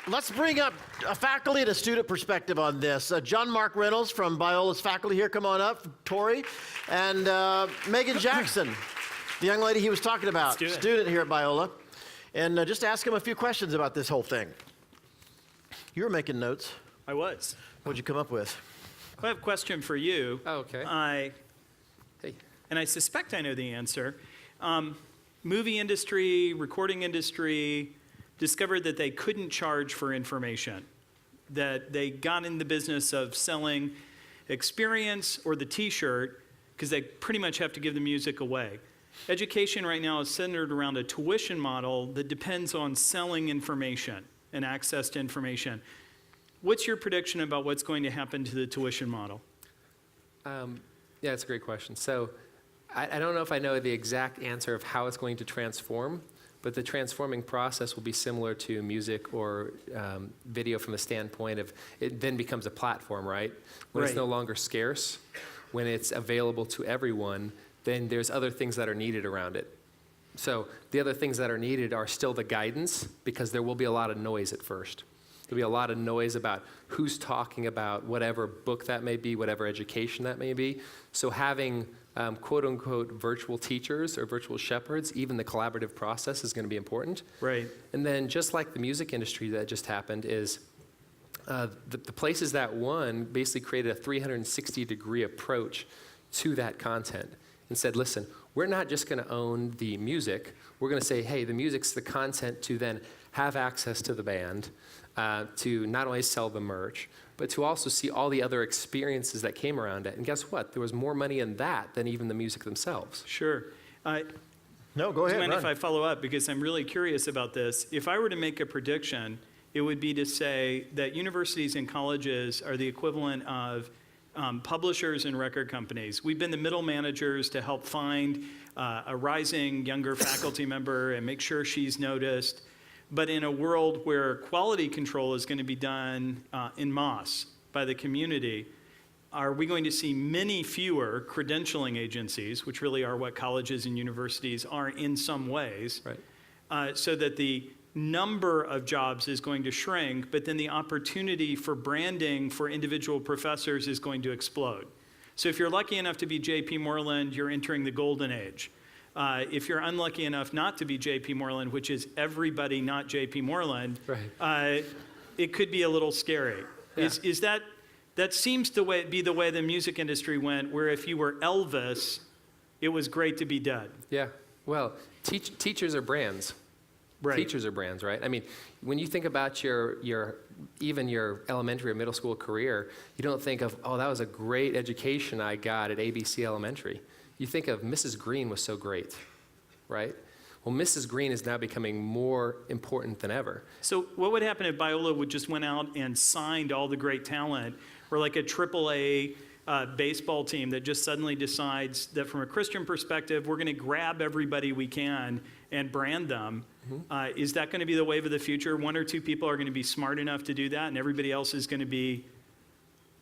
let's bring up a faculty and a student perspective on this. John Mark Reynolds from Biola's faculty here, come on up, Tori, and Megan Jackson, the young lady he was talking about, student here at Biola. And just ask him a few questions about this whole thing. You were making notes. I was. What'd you come up with? I have a question for you. Oh, okay. Hey. And I suspect I know the answer. Movie industry, recording industry discovered that they couldn't charge for information, that they got in the business of selling experience or the t-shirt because they pretty much have to give the music away. Education right now is centered around a tuition model that depends on selling information and access to information. What's your prediction about what's going to happen to the tuition model? Yeah, that's a great question. So I don't know if I know the exact answer of how it's going to transform, but the transforming process will be similar to music or video from the standpoint of it then becomes a platform, right? When it's no longer scarce, when it's available to everyone, then there's other things that are needed around it. So the other things that are needed are still the guidance, because there will be a lot of noise at first. There'll be a lot of noise about who's talking about whatever book that may be, whatever education that may be. So having quote-unquote virtual teachers or virtual shepherds, even the collaborative process is going to be important. Right. And then just like the music industry that just happened is the places that won basically created a 360-degree approach to that content and said, listen, we're not just going to own the music. We're going to say, hey, the music's the content to then have access to the band, to not only sell the merch, but to also see all the other experiences that came around it. And guess what? There was more money in that than even the music themselves. Sure. No, go ahead. Do you mind if I follow up? Because I'm really curious about this. If I were to make a prediction, it would be to say that universities and colleges are the equivalent of publishers and record companies. We've been the middle managers to help find a rising younger faculty member and make sure she's noticed. But in a world where quality control is going to be done en masse by the community, are we going to see many fewer credentialing agencies, which really are what colleges and universities are in some ways, right. So that the number of jobs is going to shrink, but then the opportunity for branding for individual professors is going to explode. So if you're lucky enough to be J.P. Moreland, you're entering the golden age. If you're unlucky enough not to be J.P. Moreland, which is everybody not J.P. Moreland, right. It could be a little scary. Yeah. Is that seems to be the way the music industry went, where if you were Elvis, it was great to be dead. Yeah, well, teachers are brands. Right. Teachers are brands, right? I mean, when you think about even your elementary or middle school career, you don't think of, oh, that was a great education I got at ABC Elementary. You think of Mrs. Green was so great, right? Well, Mrs. Green is now becoming more important than ever. So what would happen if Biola would just went out and signed all the great talent, or like a AAA baseball team that just suddenly decides that from a Christian perspective, we're going to grab everybody we can and brand them? Mm-hmm. Is that going to be the wave of the future? One or two people are going to be smart enough to do that, and everybody else is going to be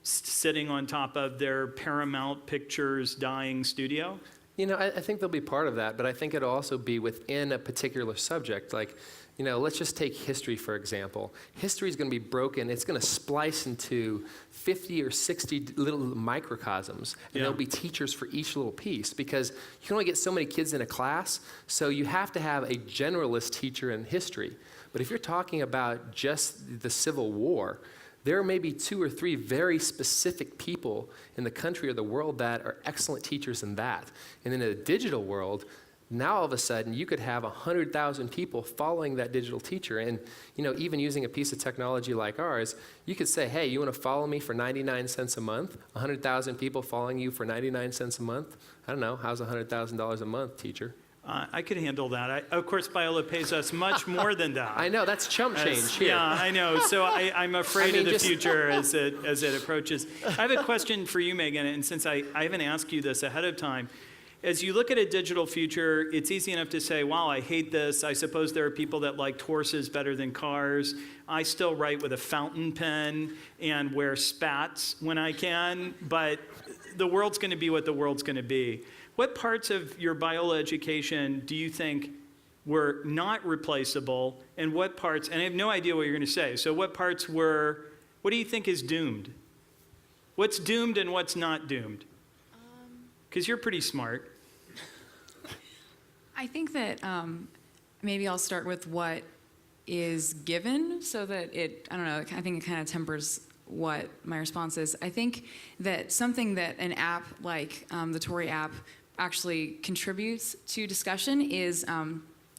sitting on top of their Paramount Pictures dying studio? You know, I think they'll be part of that, but I think it'll also be within a particular subject. Like, you know, let's just take history, for example. History is going to be broken. It's going to splice into 50 or 60 little microcosms, and there'll be teachers for each little piece, because you can only get so many kids in a class, so you have to have a generalist teacher in history. But if you're talking about just the Civil War, there may be 2 or 3 very specific people in the country or the world that are excellent teachers in that. And in a digital world, now all of a sudden you could have 100,000 people following that digital teacher. And you know, even using a piece of technology like ours, you could say, hey, you want to follow me for 99 cents a month? 100,000 people following you for 99 cents a month? I don't know, how's $100,000 a month, teacher? I could handle that. Of course, Biola pays us much more than that. I know, that's chump change here. Yeah, I know. So I'm afraid of the future as it approaches. I have a question for you, Megan, and since I haven't asked you this ahead of time, as you look at a digital future, it's easy enough to say, wow, I hate this. I suppose there are people that liked horses better than cars. I still write with a fountain pen and wear spats when I can, but the world's going to be what the world's going to be. What parts of your Biola education do you think were not replaceable, and what parts, and I have no idea what you're going to say, so what parts were, what do you think is doomed? What's doomed and what's not doomed? Because you're pretty smart. I think that maybe I'll start with what is given so that it, I don't know, I think it kind of tempers what my response is. I think that something that an app like the Tory app actually contributes to discussion is,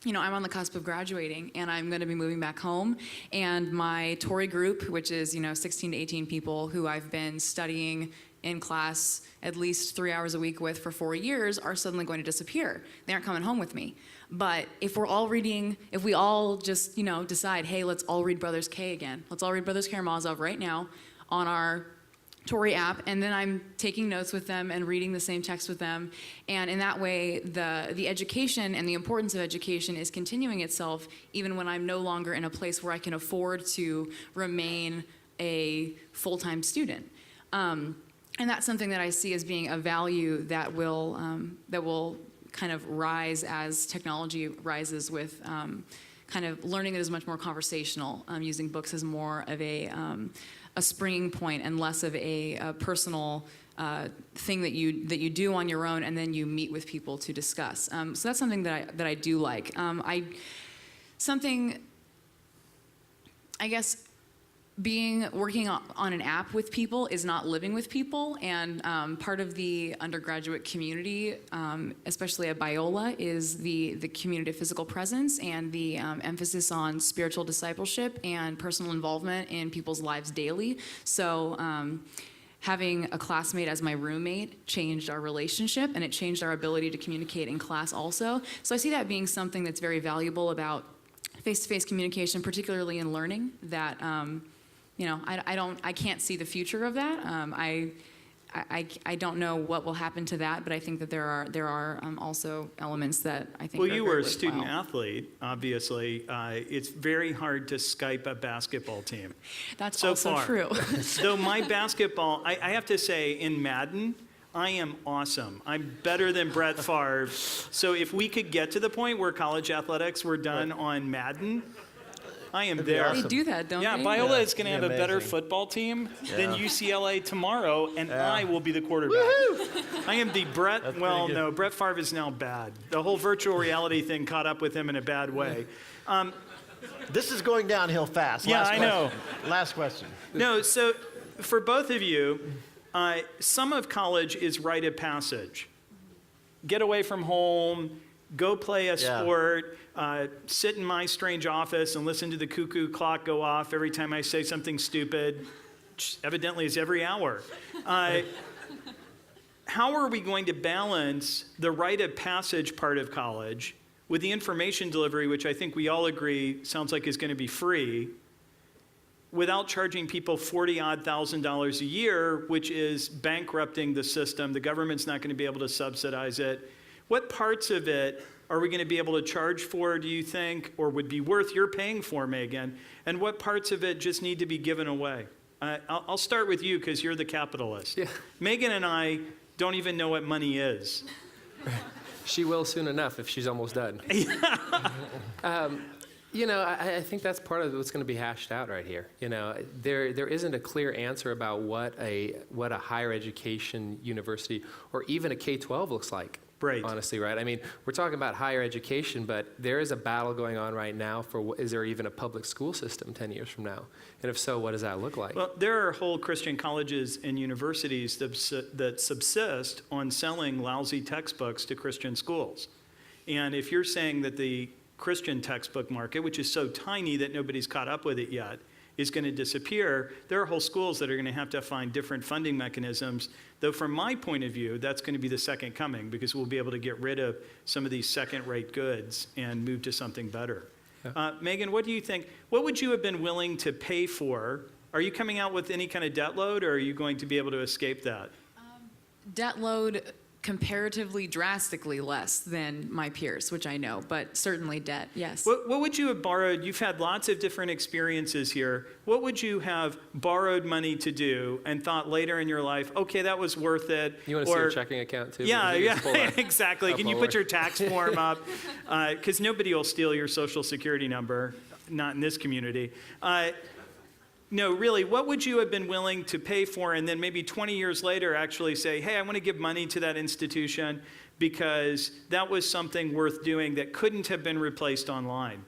you know, I'm on the cusp of graduating and I'm going to be moving back home, and my Tory group, which is, you know, 16 to 18 people who I've been studying in class at least 3 hours a week with for 4 years, are suddenly going to disappear. They aren't coming home with me. But if we're all reading, if we all just, you know, decide, hey, let's all read Brothers K again. Let's all read Brothers Karamazov right now on our Tory app, and then I'm taking notes with them and reading the same text with them. And in that way, the education and the importance of education is continuing itself even when I'm no longer in a place where I can afford to remain a full-time student. And that's something that I see as being a value that will kind of rise as technology rises, with kind of learning that is much more conversational, using books as more of a springing point and less of a personal thing that you do on your own and then you meet with people to discuss. So that's something that I do like. I guess working on an app with people is not living with people, and part of the undergraduate community, especially at Biola, is the community of physical presence and the emphasis on spiritual discipleship and personal involvement in people's lives daily. So having a classmate as my roommate changed our relationship, and it changed our ability to communicate in class also. So I see that being something that's very valuable about face-to-face communication, particularly in learning, that you know, I can't see the future of that. I don't know what will happen to that, but I think that there are also elements that I think. Well, are you very were a student worthwhile. athlete, obviously. It's very hard to Skype a basketball team. That's so also far. true. So my basketball, I have to say, in Madden, I am awesome. I'm better than Brett Favre. So if we could get to the point where college athletics were done on Madden, I am there. They do that, don't Yeah, they? Biola is going to have a better amazing. football team than Yeah. UCLA tomorrow, and I will be the quarterback. I am the Brett, well, no, Brett Favre is now bad. The whole virtual reality thing caught up with him in a bad way. This is going downhill fast. Yeah, Last I know. question. Last question. No, so for both of you, some of college is rite of passage. Get away from home, go play a sport, sit in my strange office and listen to the cuckoo clock go off every time I say something stupid, which evidently is every hour. How are we going to balance the rite of passage part of college with the information delivery, which I think we all agree sounds like is going to be free, without charging people $40,000 a year, which is bankrupting the system? The government's not going to be able to subsidize it. What parts of it are we going to be able to charge for, do you think, or would be worth your paying for, Megan? And what parts of it just need to be given away? I'll start with you because you're the capitalist. Yeah. Megan and I don't even know what money is. She will soon enough if she's almost done. You know, I think that's part of what's going to be hashed out right here. You know, there isn't a clear answer about what a higher education university or even a K-12 looks like. Right. Honestly, right? I mean, we're talking about higher education, but there is a battle going on right now for is there even a public school system 10 years from now? And if so, what does that look like? Well, there are whole Christian colleges and universities that subsist on selling lousy textbooks to Christian schools. And if you're saying that the Christian textbook market, which is so tiny that nobody's caught up with it yet, is going to disappear, there are whole schools that are going to have find different funding mechanisms. Though from my point of view, that's going to be the second coming, because we'll be able to get rid of some of these second-rate goods and move to something better. Yeah. Megan, what do you think? What would you have been willing to pay for? Are you coming out with any kind of debt load, or are you going to be able to escape that? Debt load comparatively drastically less than my peers, which I know, but certainly debt, yes. What would you have borrowed? You've had lots of different experiences here. What would you have borrowed money to do and thought later in your life, okay, that was worth it? You want to see your checking account too? Yeah, Because you just pull yeah, that exactly. up Can you lower. put your tax form up? Because nobody will steal your social security number, not in this community. No, really, what would you have been willing to pay for and then maybe 20 years later actually say, hey, I want to give money to that institution because that was something worth doing that couldn't have been replaced online?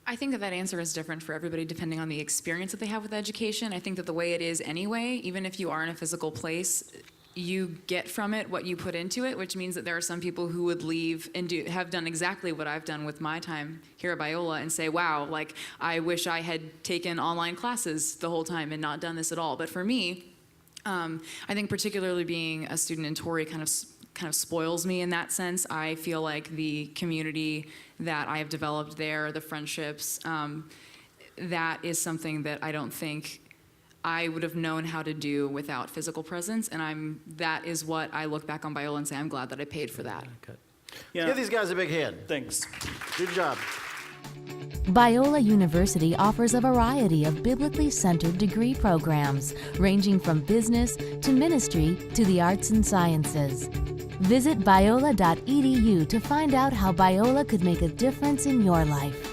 I think that answer is different for everybody depending on the experience that they have with education. I think that the way it is anyway, even if you are in a physical place, you get from it what you put into it, which means that there are some people who would leave and have done exactly what I've done with my time here at Biola and say, wow, like I wish I had taken online classes the whole time and not done this at all. But for me, I think particularly being a student in Torrey kind of spoils me in that sense. I feel like the community that I have developed there, the friendships, that is something that I don't think I would have known how to do without physical presence, and that is what I look back on Biola and say, I'm glad that I paid for that. Yeah. Give these guys a big hand. Thanks. Good job. Biola University offers a variety of biblically centered degree programs, ranging from business to ministry to the arts and sciences. Visit biola.edu to find out how Biola could make a difference in your life.